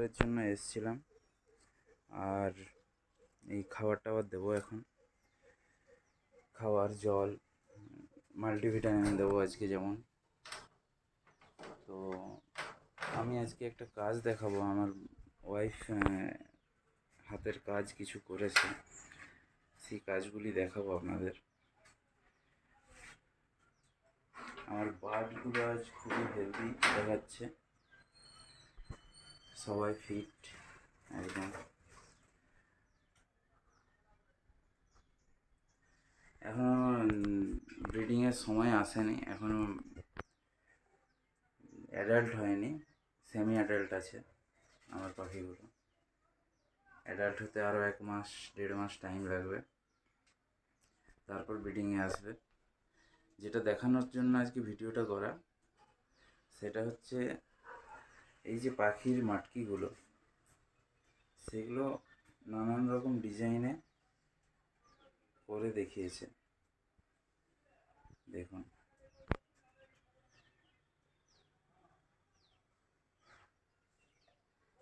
খাবারের জন্য এসেছিলাম, আর এই খাবার দেবো এখন। খাবার, জল, মাল্টিভিটামিন দেবো আজকে যেমন। তো আমি আজকে একটা কাজ দেখাবো। আমার ওয়াইফ হাতের কাজ কিছু করেছে, সেই কাজগুলি দেখাবো আপনাদের। আমার বার্ডগুলো আজ খুবই হেলদি দেখাচ্ছে, সবাই ফিট একদম। এখনও ব্রিডিংয়ের সময় আসেনি, এখনও অ্যাডাল্ট হয়নি, সেমি অ্যাডাল্ট আছে আমার পাখিগুলো। অ্যাডাল্ট হতে আরও 1 মাস 1.5 মাস টাইম লাগবে, তারপর ব্রিডিংয়ে আসবে। যেটা দেখানোর জন্য আজকে ভিডিওটা করা, সেটা হচ্ছে এই যে পাখির মাটকিগুলো, সেগুলো নানান রকম ডিজাইনে করে দেখিয়েছে। দেখুন,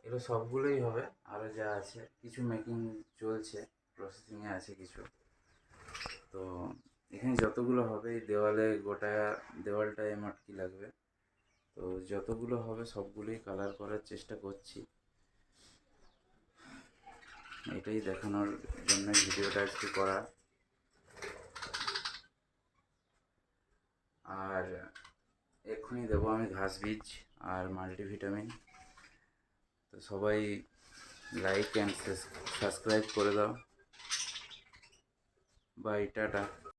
এগুলো সবগুলোই হবে। আরও যা আছে কিছু মেকিং চলছে, প্রসেসিংয়ে আছে কিছু। তো এখানে যতগুলো হবে, এই দেওয়ালে গোটা দেওয়ালটায় মাটকি লাগবে। তো যতগুলো হবে সবগুলোই কালার করার চেষ্টা করছি। এটাই দেখানোর জন্য ভিডিওটা আজকে করা। আর এক্ষুনি দেবো আমি ঘাস বীজ আর মাল্টিভিটামিন। তো সবাই লাইক অ্যান্ড সাবস্ক্রাইব করে দাও। Bye, tata.